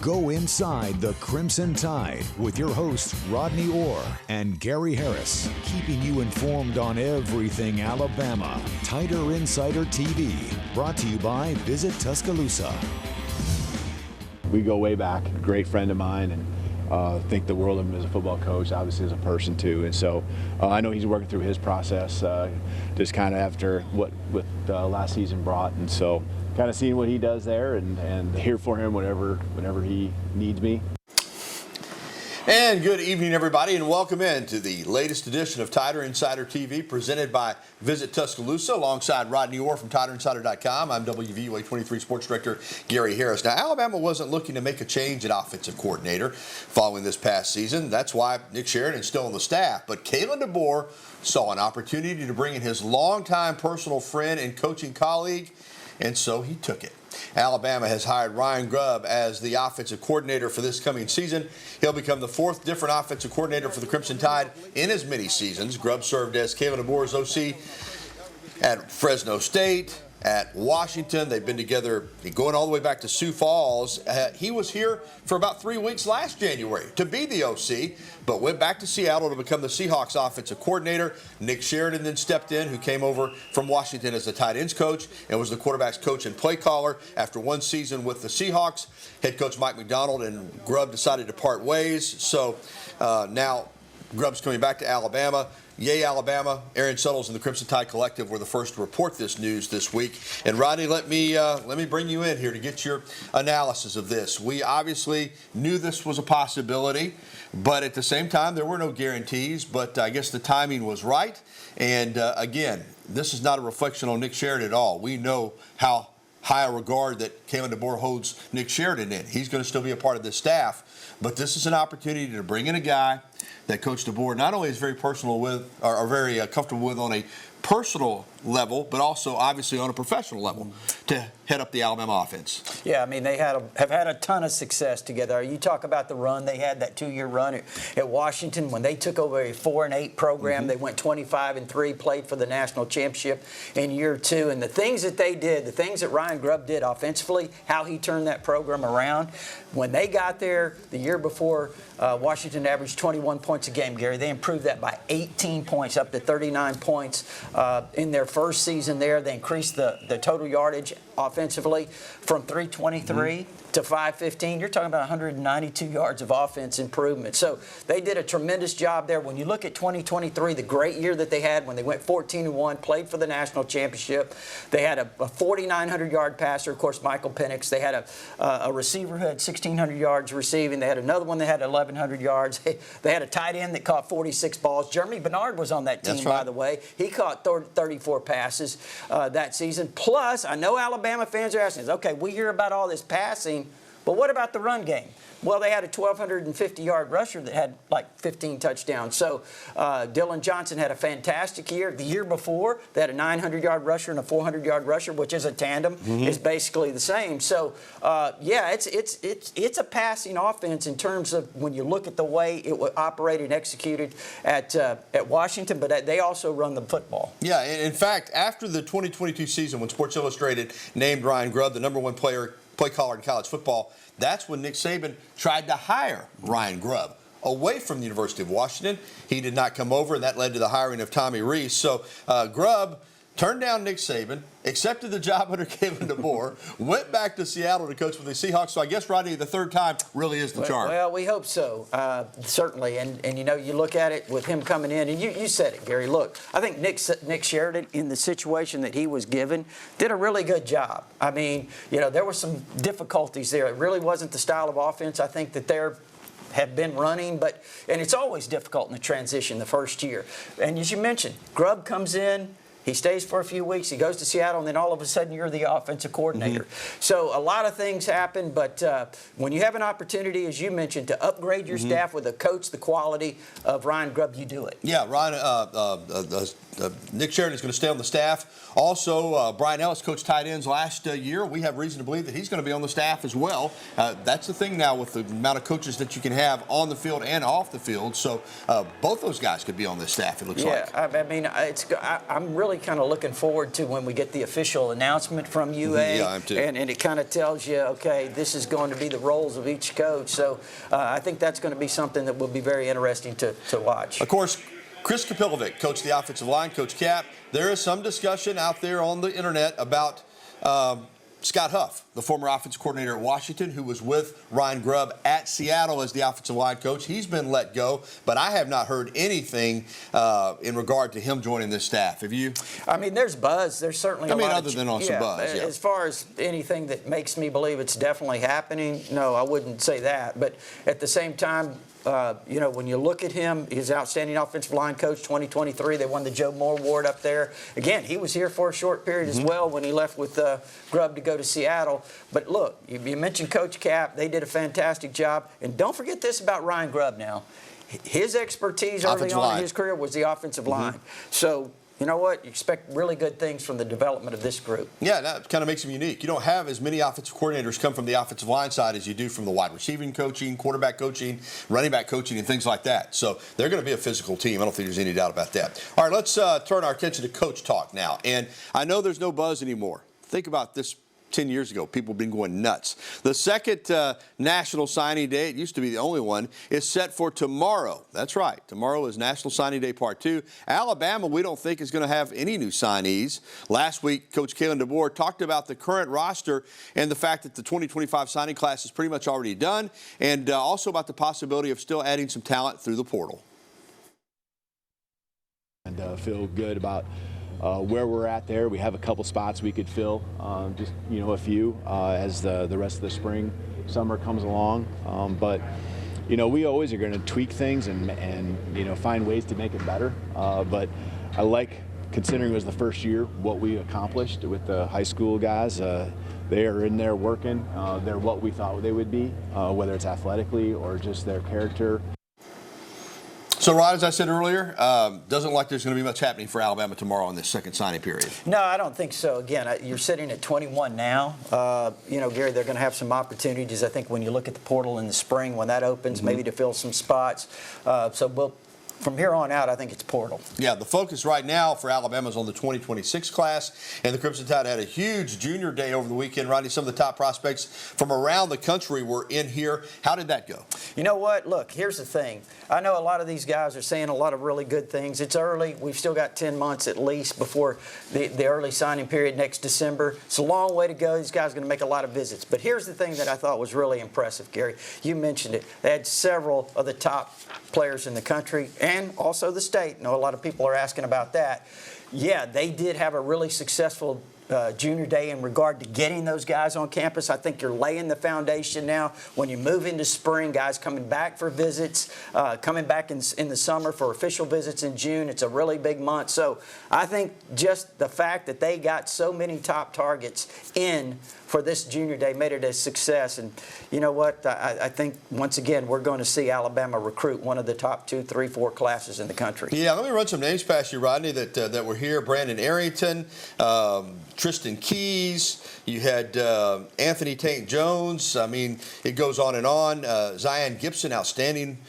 Go inside the Crimson Tide with your hosts Rodney Orr and Gary Harris, keeping you informed on everything Alabama. Tider Insider TV, brought to you by Visit Tuscaloosa. We go way back. A great friend of mine, and think the world of him as a football coach, obviously as a person too. And so I know he's working through his process, just kind of after what last season brought. And so kind of seeing what he does there and here for him whenever he needs me. And good evening, everybody, and welcome in to the latest edition of Tider Insider TV, presented by Visit Tuscaloosa, alongside Rodney Orr from TiderInsider.com. I'm WVUA 23 Sports Director Gary Harris. Now, Alabama wasn't looking to make a change at offensive coordinator following this past season. That's why Nick Sheridan is still on the staff. But Kalen DeBoer saw an opportunity to bring in his longtime personal friend and coaching colleague, and so he took it. Alabama has hired Ryan Grubb as the offensive coordinator for this coming season. He'll become the fourth different offensive coordinator for the Crimson Tide in as many seasons. Grubb served as Kalen DeBoer's OC at Fresno State, at Washington. They've been together going all the way back to Sioux Falls. He was here for about 3 weeks last January to be the OC, but went back to Seattle to become the Seahawks offensive coordinator. Nick Sheridan then stepped in, who came over from Washington as the tight ends coach and was the quarterback's coach and play caller. After one season with the Seahawks, head coach Mike McDonald and Grubb decided to part ways. So now Grubb's coming back to Alabama. Yay, Alabama. Aaron Suttles and the Crimson Tide Collective were the first to report this news this week. And Rodney, let me bring you in here to get your analysis of this. We obviously knew this was a possibility, but at the same time, there were no guarantees. But I guess the timing was right. And again, this is not a reflection on Nick Sheridan at all. We know how high a regard that Kalen DeBoer holds Nick Sheridan in. He's going to still be a part of this staff. But this is an opportunity to bring in a guy that Coach DeBoer not only is very personal with, or very comfortable with on a personal level, but also obviously on a professional level to head up the Alabama offense. Yeah, I mean, they have had a ton of success together. You talk about the run they had, that 2-year run at Washington when they took over a 4-8 program. They went 25-3, played for the national championship in year 2. And the things that they did, the things that Ryan Grubb did offensively, how he turned that program around. When they got there the year before, Washington averaged 21 points a game, Gary. They improved that by 18 points, up to 39 points in their first season there. They increased the total yardage offensively from 323 to 515. You're talking about 192 yards of offense improvement. So they did a tremendous job there. When you look at 2023, the great year that they had when they went 14-1, played for the national championship. They had a 4,900-yard passer, of course, Michael Penix. They had a receiver who had 1,600 yards receiving. They had another one that had 1,100 yards. They had a tight end that caught 46 balls. Jeremy Bernard was on that team, by the way. He caught 34 passes that season. Plus, I know Alabama fans are asking, okay, we hear about all this passing, but what about the run game? Well, they had a 1,250-yard rusher that had like 15 touchdowns. So Dylan Johnson had a fantastic year. The year before, they had a 900-yard rusher and a 400-yard rusher, which is a tandem. Is basically the same. So, yeah, it's a passing offense in terms of when you look at the way it was operated and executed at Washington, but they also run the football. Yeah, in fact, after the 2022 season, when Sports Illustrated named Ryan Grubb the #1 play caller in college football, that's when Nick Saban tried to hire Ryan Grubb away from the University of Washington. He did not come over, and that led to the hiring of Tommy Rees. So Grubb turned down Nick Saban, accepted the job under Kalen DeBoer, went back to Seattle to coach with the Seahawks. So I guess, Rodney, the third time really is the charm. Well, we hope so, certainly. And you know, you look at it with him coming in, and you said it, Gary. Look, I think Nick Sheridan, in the situation that he was given, did a really good job. I mean, you know, there were some difficulties there. It really wasn't the style of offense I think that have been running, and it's always difficult in the transition the first year. And as you mentioned, Grubb comes in. He stays for a few weeks. He goes to Seattle, and then all of a sudden you're the offensive coordinator. So a lot of things happen, but when you have an opportunity, as you mentioned, to upgrade your staff with a coach the quality of Ryan Grubb, you do it. Yeah, Nick Sheridan is going to stay on the staff. Also, Brian Ellis coached tight ends last year. We have reason to believe that he's going to be on the staff as well. That's the thing now with the amount of coaches that you can have on the field and off the field. So both those guys could be on this staff, it looks like. Yeah, I mean, I'm really really kind of looking forward to when we get the official announcement from UA. Yeah, I'm too. And it kind of tells you, okay, this is going to be the roles of each coach. So I think that's going to be something that will be very interesting to watch. Of course, Chris Kapilovic coached the offensive line, Coach Cap. There is some discussion out there on the internet about Scott Huff, the former offensive coordinator at Washington, who was with Ryan Grubb at Seattle as the offensive line coach. He's been let go, but I have not heard anything in regard to him joining this staff. Have you? I mean, there's buzz. There's certainly other than on some buzz. Yeah. As far as anything that makes me believe it's definitely happening, no, I wouldn't say that. But at the same time, when you look at him, he's outstanding offensive line coach 2023. They won the Joe Moore Award up there. Again, he was here for a short period as well when he left with Grubb to go to Seattle. But look, you mentioned Coach Cap. They did a fantastic job. And don't forget this about Ryan Grubb now. His expertise early on in his career was the offensive line. So, you know what? You expect really good things from the development of this group. Yeah, that kind of makes him unique. You don't have as many offensive coordinators come from the offensive line side as you do from the wide receiving coaching, quarterback coaching, running back coaching, and things like that. So they're going to be a physical team. I don't think there's any doubt about that. All right, let's turn our attention to coach talk now. And I know there's no buzz anymore. Think about this. 10 years ago, people have been going nuts. The second National Signing Day, it used to be the only one, is set for tomorrow. That's right. Tomorrow is National Signing Day Part 2. Alabama, we don't think, is going to have any new signees. Last week, Coach Kalen DeBoer talked about the current roster and the fact that the 2025 signing class is pretty much already done, and also about the possibility of still adding some talent through the portal. And feel good about where we're at there. We have a couple spots we could fill, just a few as the rest of the spring, summer comes along. But we always are going to tweak things and find ways to make it better. But I like, considering it was the first year, what we accomplished with the high school guys. They are in there working. They're what we thought they would be, whether it's athletically or just their character. So, Rod, as I said earlier, doesn't look like there's going to be much happening for Alabama tomorrow in this second signing period. No, I don't think so. Again, you're sitting at 21 now. Gary, they're going to have some opportunities, I think, when you look at the portal in the spring, when that opens, maybe to fill some spots. From here on out, I think it's portal. Yeah, the focus right now for Alabama is on the 2026 class, and the Crimson Tide had a huge junior day over the weekend. Rodney, some of the top prospects from around the country were in here. How did that go? You know what? Look, here's the thing. I know a lot of these guys are saying a lot of really good things. It's early. We've still got 10 months at least before the early signing period next December. It's a long way to go. These guys are going to make a lot of visits. But here's the thing that I thought was really impressive, Gary. You mentioned it. They had several of the top players in the country and also the state. I know a lot of people are asking about that. Yeah, they did have a really successful junior day in regard to getting those guys on campus. I think you're laying the foundation now. When you move into spring, guys coming back for visits, coming back in the summer for official visits in June. It's a really big month. So I think just the fact that they got so many top targets in for this junior day made it a success. And you know what? I think, once again, we're going to see Alabama recruit one of the top 2, 3, 4 classes in the country. Yeah, let me run some names past you, Rodney, that were here. Brandon Arrington, Tristan Keys, you had Anthony St. Jones. I mean, it goes on and on. Zion Gibson, outstanding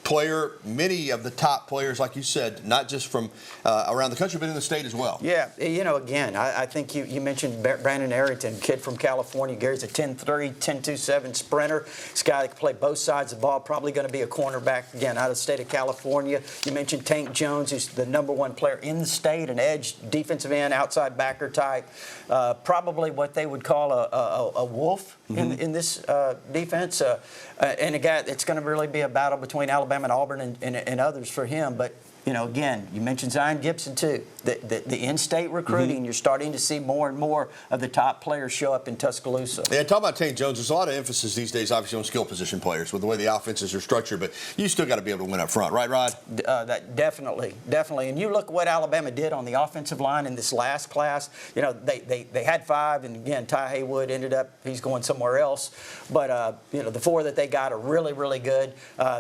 player. Many of the top players, like you said, not just from around the country, but in the state as well. Yeah, again, I think you mentioned Brandon Arrington, kid from California. Gary's a 10'3", 10'2", sprinter. This guy that can play both sides of the ball, probably going to be a cornerback, again, out of the state of California. You mentioned Tank Jones, who's the #1 player in the state, an edge, defensive end, outside backer type. Probably what they would call a wolf in this defense. And a guy, it's going to really be a battle between Alabama and Auburn and others for him. But, again, you mentioned Zion Gibson, too. The in-state recruiting, you're starting to see more and more of the top players show up in Tuscaloosa. Yeah, talking about Tank Jones, there's a lot of emphasis these days, obviously, on skill position players with the way the offenses are structured, but you still got to be able to win up front, right, Rod? That definitely. And you look at what Alabama did on the offensive line in this last class. They had 5, and again, Ty Haywood ended up, he's going somewhere else. But, the 4 that they got are really, really good.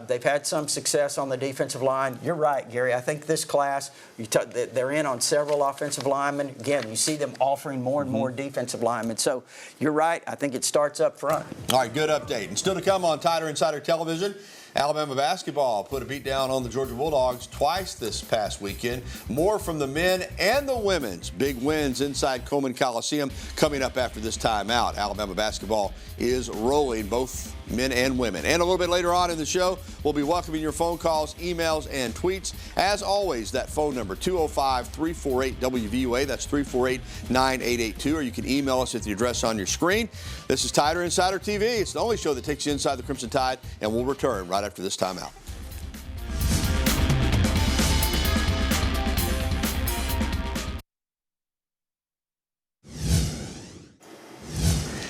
They've had some success on the defensive line. You're right, Gary. I think this class, they're in on several offensive linemen. Again, you see them offering more and more defensive linemen. So you're right. I think it starts up front. All right, good update. And still to come on Tider Insider Television, Alabama basketball put a beat down on the Georgia Bulldogs twice this past weekend. More from the men and the women's big wins inside Coleman Coliseum coming up after this timeout. Alabama basketball is rolling, both men and women. And a little bit later on in the show, we'll be welcoming your phone calls, emails, and tweets. As always, that phone number, 205-348-WVUA. That's 348-9882. Or you can email us at the address on your screen. This is Tider Insider TV. It's the only show that takes you inside the Crimson Tide, and we'll return right after this timeout.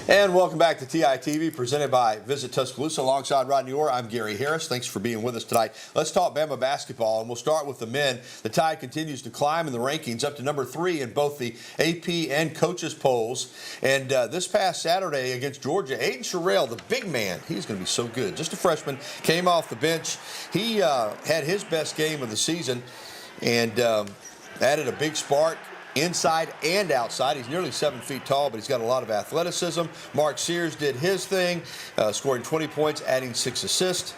And welcome back to TITV, presented by Visit Tuscaloosa. Alongside Rodney Orr, I'm Gary Harris. Thanks for being with us tonight. Let's talk Bama basketball, and we'll start with the men. The Tide continues to climb in the rankings, up to number 3 in both the AP and coaches polls. And this past Saturday against Georgia, Aiden Sherrill, the big man, he's going to be so good. Just a freshman, came off the bench. He had his best game of the season and added a big spark. Inside and outside. He's nearly 7 feet tall, but he's got a lot of athleticism. Mark Sears did his thing, scoring 20 points, adding 6 assists.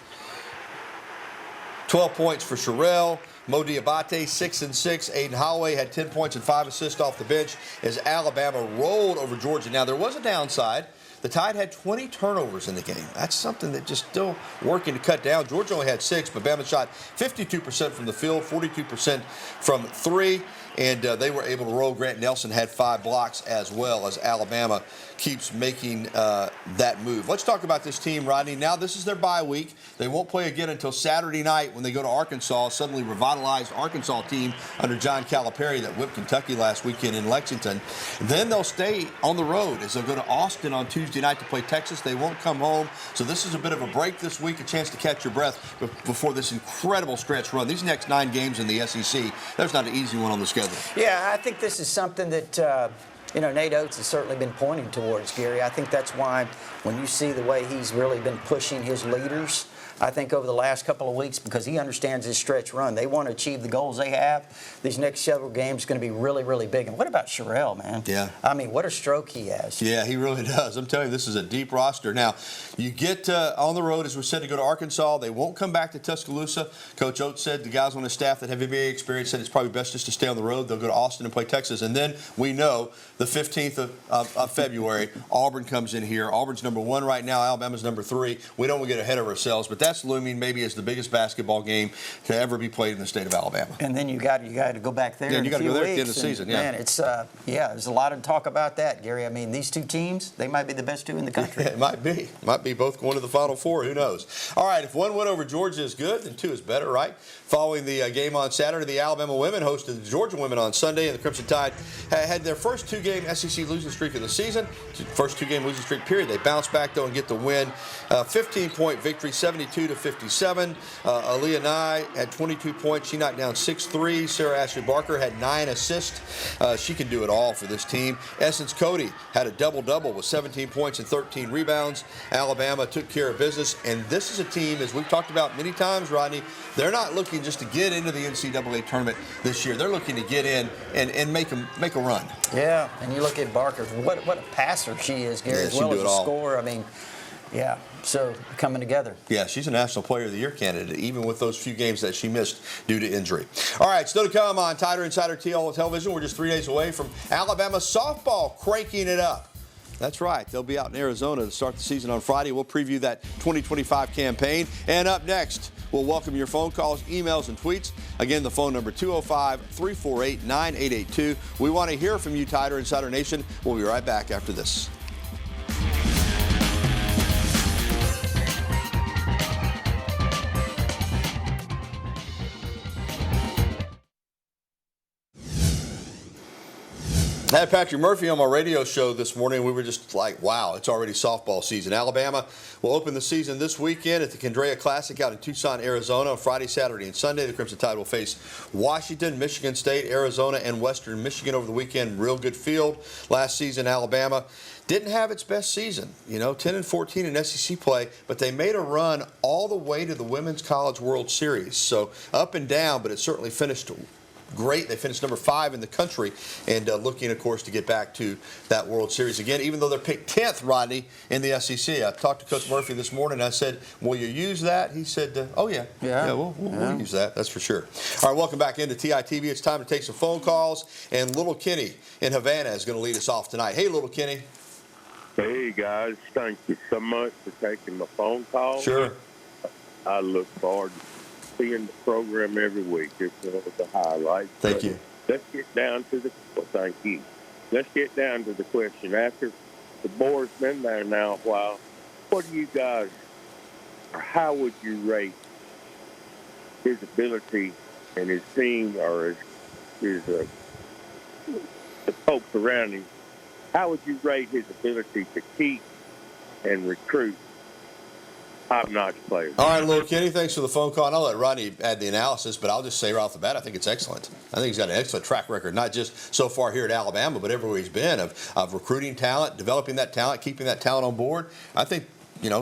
12 points for Sherrill. Mo Diabate, 6 and 6. Aiden Holloway had 10 points and 5 assists off the bench as Alabama rolled over Georgia. Now, there was a downside. The Tide had 20 turnovers in the game. That's something that just still working to cut down. Georgia only had 6, but Bama shot 52% from the field, 42% from 3. And they were able to roll. Grant Nelson had 5 blocks as well as Alabama keeps making that move. Let's talk about this team, Rodney. Now this is their bye week. They won't play again until Saturday night when they go to Arkansas, a suddenly revitalized Arkansas team under John Calipari that whipped Kentucky last weekend in Lexington. Then they'll stay on the road as they'll go to Austin on Tuesday night to play Texas. They won't come home. So this is a bit of a break this week, a chance to catch your breath before this incredible stretch run. These next 9 games in the SEC, there's not an easy one on the schedule. Yeah, I think this is something that, Nate Oates has certainly been pointing towards, Gary. I think that's why when you see the way he's really been pushing his leaders, I think over the last couple of weeks, because he understands his stretch run. They want to achieve the goals they have. These next several games are going to be really, really big. And what about Sherrill, man? Yeah. I mean, what a stroke he has. Yeah, he really does. I'm telling you, this is a deep roster. Now, you get on the road, as we said, to go to Arkansas. They won't come back to Tuscaloosa. Coach Oates said the guys on his staff that have NBA experience said it's probably best just to stay on the road. They'll go to Austin and play Texas. And then we know the 15th of February, Auburn comes in here. Auburn's number 1 right now. Alabama's number 3. We don't want to get ahead of ourselves, but that's looming maybe as the biggest basketball game to ever be played in the state of Alabama. And then you got to go back there. Yeah, you got to go there at the end of the season. season. Yeah, man, it's there's a lot of talk about that, Gary. I mean, these 2 teams, they might be the best 2 in the country. It might be both going to the Final Four. Who knows? All right, if 1 win over Georgia is good, then 2 is better, right? Following the game on Saturday, the Alabama women hosted the Georgia women on Sunday, and the Crimson Tide had their first 2-game SEC losing streak of the season. First 2-game losing streak period. They bounced back though and get the win. 15-point victory, 72-57. Aaliyah Nye had 22 points. She knocked down 6 threes. Sarah Ashley Barker had 9 assists. She can do it all for this team. Essence Cody had a double-double with 17 points and 13 rebounds. Alabama took care of business. And this is a team, as we've talked about many times, Rodney, they're not looking just to get into the NCAA tournament this year. They're looking to get in and make a run. Yeah, and you look at Barker, what a passer she is, Gary, as well as a scorer. I mean, yeah, so coming together. Yeah, she's a National Player of the Year candidate, even with those few games that she missed due to injury. All right, still to come on Tider Insider television. We're just 3 days away from Alabama softball cranking it up. That's right. They'll be out in Arizona to start the season on Friday. We'll preview that 2025 campaign. And up next, we'll welcome your phone calls, emails, and tweets. Again, the phone number 205-348-9882. We want to hear from you, Tider Insider Nation. We'll be right back after this. I had Patrick Murphy on my radio show this morning. We were just like, wow, it's already softball season. Alabama will open the season this weekend at the Candrea Classic out in Tucson, Arizona on Friday, Saturday, and Sunday. The Crimson Tide will face Washington, Michigan State, Arizona, and Western Michigan over the weekend. Real good field. Last season, Alabama didn't have its best season, 10-14 in SEC play, but they made a run all the way to the Women's College World Series. So up and down, but it certainly finished great. They finished number 5 in the country and looking, of course, to get back to that World Series again, even though they're picked 10th, Rodney, in the SEC. I talked to Coach Murphy this morning. I said, will you use that? He said, oh, yeah. We'll use that. That's for sure. All right, welcome back into TITV. It's time to take some phone calls. And Little Kenny in Havana is going to lead us off tonight. Hey, Little Kenny. Hey, guys. Thank you so much for taking my phone call. Sure. I look forward to seeing the program every week. It's one of the highlights. Thank you. Let's get down to thank you. Let's get down to the question. After DeBoer's been there now a while, what do you guys, or how would you rate his ability and his team or the folks around him? How would you rate his ability to keep and recruit top-notch players? All right, Little Kenny, thanks for the phone call. And I'll let Rodney add the analysis, but I'll just say right off the bat, I think it's excellent. I think he's got an excellent track record, not just so far here at Alabama, but everywhere he's been, of recruiting talent, developing that talent, keeping that talent on board. I think,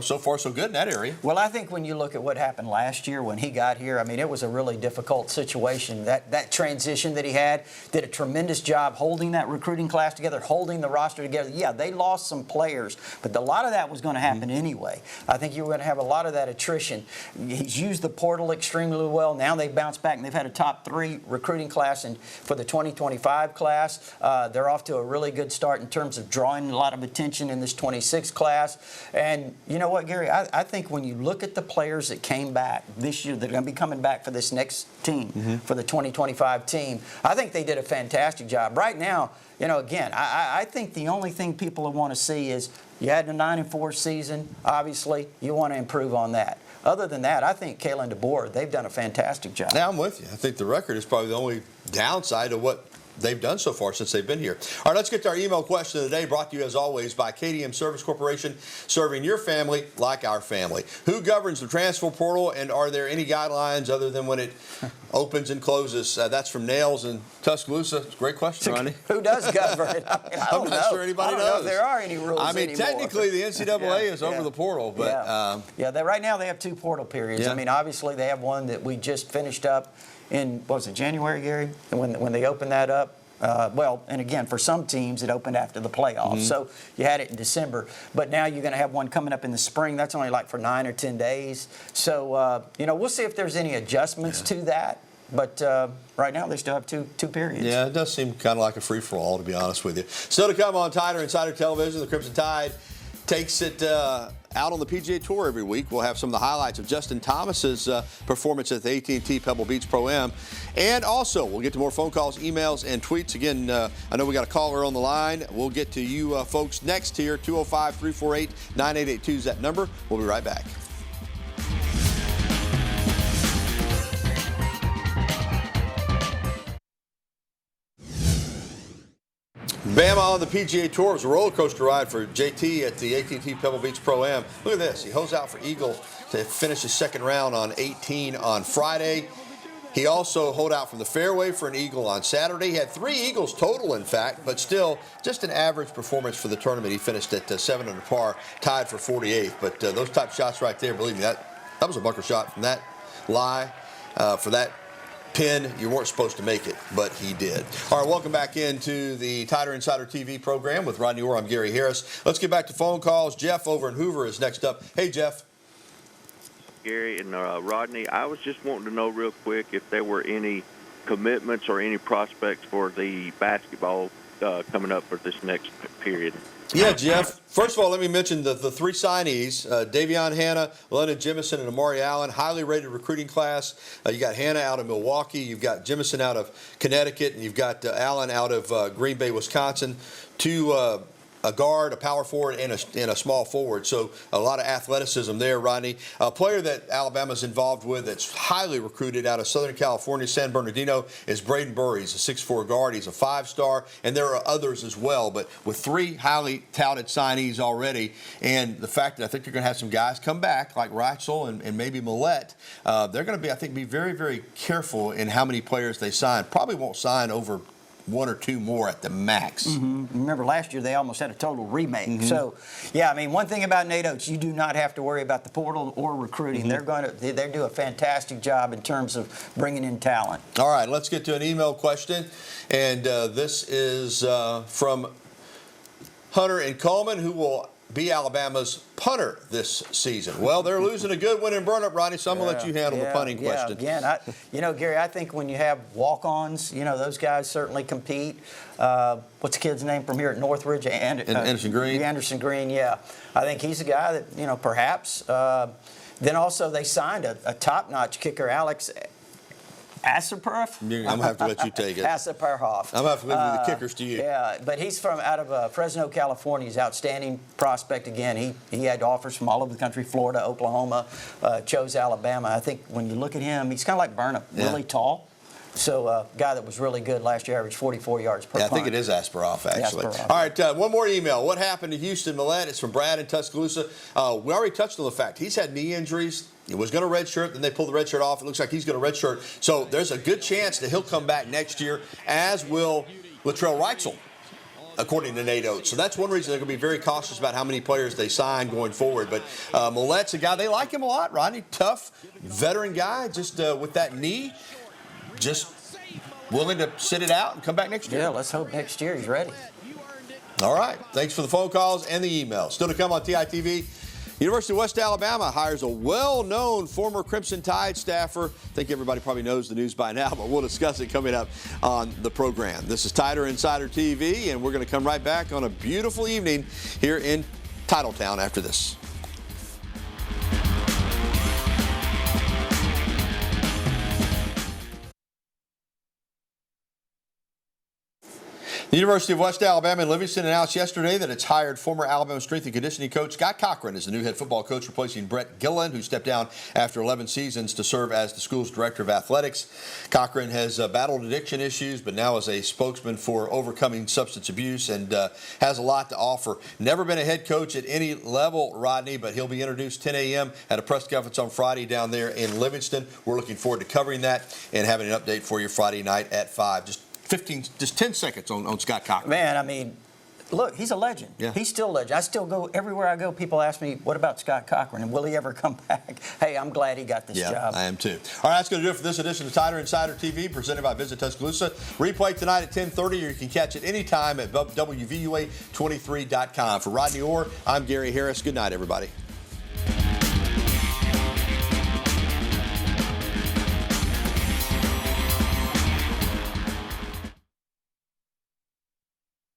so far so good in that area. Well, I think when you look at what happened last year when he got here, I mean, it was a really difficult situation. That transition that he had, did a tremendous job holding that recruiting class together, holding the roster together. Yeah, they lost some players, but a lot of that was going to happen anyway. I think you were going to have a lot of that attrition. He's used the portal extremely well. Now they've bounced back, and they've had a top 3 recruiting class. And for the 2025 class, they're off to a really good start in terms of drawing a lot of attention in this 26 class. And you know what, Gary? I think when you look at the players that came back this year, that are going to be coming back for this next team, for the 2025 team, I think they did a fantastic job. Right now, again, I think the only thing people want to see is you had a 9-4 season. Obviously, you want to improve on that. Other than that, I think Kalen DeBoer, they've done a fantastic job. Yeah, I'm with you. I think the record is probably the only downside of what they've done so far since they've been here. All right, let's get to our email question of the day, brought to you as always by KDM Service Corporation, serving your family like our family. Who governs the transfer portal, and are there any guidelines other than when it opens and closes? That's from Nails in Tuscaloosa. It's a great question, Ronnie. Who does govern it? I'm not sure anybody knows. I don't know if there are any rules anymore. Technically the NCAA is over the portal, but right now they have 2 portal periods. Yeah. I mean, obviously they have one that we just finished up in, what was it, January, Gary? And when they opened that up, and again, for some teams, it opened after the playoffs. So you had it in December. But now you're going to have one coming up in the spring. That's only like for 9 or 10 days. So, we'll see if there's any adjustments to that. But right now, they still have two periods. Yeah, it does seem kind of like a free-for-all, to be honest with you. Still to come on Tider Insider Television, the Crimson Tide takes it out on the PGA Tour every week. We'll have some of the highlights of Justin Thomas's performance at the AT&T Pebble Beach Pro-Am. And also, we'll get to more phone calls, emails, and tweets. Again, I know we got a caller on the line. We'll get to you folks next here. 205-348-9882 is that number. We'll be right back. Bama on the PGA Tour. It was a roller coaster ride for JT at the AT&T Pebble Beach Pro-Am. Look at this. He hosed out for Eagle to finish his second round on 18 on Friday. He also holed out from the fairway for an eagle on Saturday. He had 3 eagles total, in fact, but still just an average performance for the tournament. He finished at 7 under par, tied for 48th. But those type shots right there, believe me, that was a bunker shot from that lie, for that pin. You weren't supposed to make it, but he did. All right, welcome back into the Tider Insider TV program with Rodney Orr. I'm Gary Harris. Let's get back to phone calls. Jeff over in Hoover is next up. Hey, Jeff. Gary and Rodney, I was just wanting to know real quick if there were any commitments or any prospects for the basketball coming up for this next period. Yeah, Jeff. First of all, let me mention the 3 signees, Davion Hannah, Lennon Jemison, and Amari Allen, highly rated recruiting class. You got Hannah out of Milwaukee, you've got Jemison out of Connecticut, and you've got Allen out of Green Bay, Wisconsin. 2 a guard, a power forward, and a small forward. So a lot of athleticism there, Rodney. A player that Alabama's involved with that's highly recruited out of Southern California, San Bernardino, is Braden Burr. He's a 6'4" guard. He's a 5-star, and there are others as well. But with 3 highly touted signees already, and the fact that I think you're going to have some guys come back, like Reitzel and maybe Millette, they're going to be, I think, very, very careful in how many players they sign. Probably won't sign over one or two more at the max. Remember last year they almost had a total remake. So, yeah, I mean, one thing about Nate Oates, you do not have to worry about the portal or recruiting. They do a fantastic job in terms of bringing in talent. All right, let's get to an email question, and this is from Hunter and Coleman, who will be Alabama's punter this season. Well, they're losing a good one in Burnup, Rodney, so I'm going to let you handle the punting question. Again, Gary, I think when you have walk-ons, those guys certainly compete. What's the kid's name from here at Northridge? Anderson Green. Anderson Green, yeah. I think he's a guy that, perhaps. Then also they signed a top-notch kicker, Alex Asperhoff? I'm going to have to let you take it. Asperhoff. I'm going to have to leave the kickers to you. Yeah, but he's from out of Fresno, California. He's an outstanding prospect again. He had offers from all over the country, Florida, Oklahoma, chose Alabama. I think when you look at him, he's kind of like Burnup, really tall. So a guy that was really good last year, averaged 44 yards per punt. I think it is Asperhoff, actually. Asperhoff. All right, one more email. What happened to Houston Millett? It's from Brad in Tuscaloosa. We already touched on the fact he's had knee injuries. He was going to redshirt, then they pulled the redshirt off. It looks like he's going to redshirt. So there's a good chance that he'll come back next year, as will Latrell Wrightsell, according to Nate Oates. So that's one reason they're going to be very cautious about how many players they sign going forward. But Millett's a guy, they like him a lot, Rodney. Tough, veteran guy, just with that knee, just willing to sit it out and come back next year. Yeah, let's hope next year he's ready. All right. Thanks for the phone calls and the emails. Still to come on TITV. University of West Alabama hires a well-known former Crimson Tide staffer. I think everybody probably knows the news by now, but we'll discuss it coming up on the program. This is Tider Insider TV, and we're going to come right back on a beautiful evening here in Titletown after this. The University of West Alabama in Livingston announced yesterday that it's hired former Alabama strength and conditioning coach Scott Cochran as the new head football coach, replacing Brett Gilliland, who stepped down after 11 seasons to serve as the school's director of athletics. Cochran has battled addiction issues, but now is a spokesman for overcoming substance abuse and has a lot to offer. Never been a head coach at any level, Rodney, but he'll be introduced 10 a.m. at a press conference on Friday down there in Livingston. We're looking forward to covering that and having an update for you Friday night at 5. Just 10 seconds on Scott Cochran. Man, I mean, look, he's a legend. Yeah. He's still a legend. I still go, everywhere I go, people ask me, what about Scott Cochran, and will he ever come back? Hey, I'm glad he got this job. I am too. All right, that's going to do it for this edition of Tider Insider TV, presented by Visit Tuscaloosa. Replay tonight at 10:30, or you can catch it anytime at WVUA23.com. For Rodney Orr, I'm Gary Harris. Good night, everybody.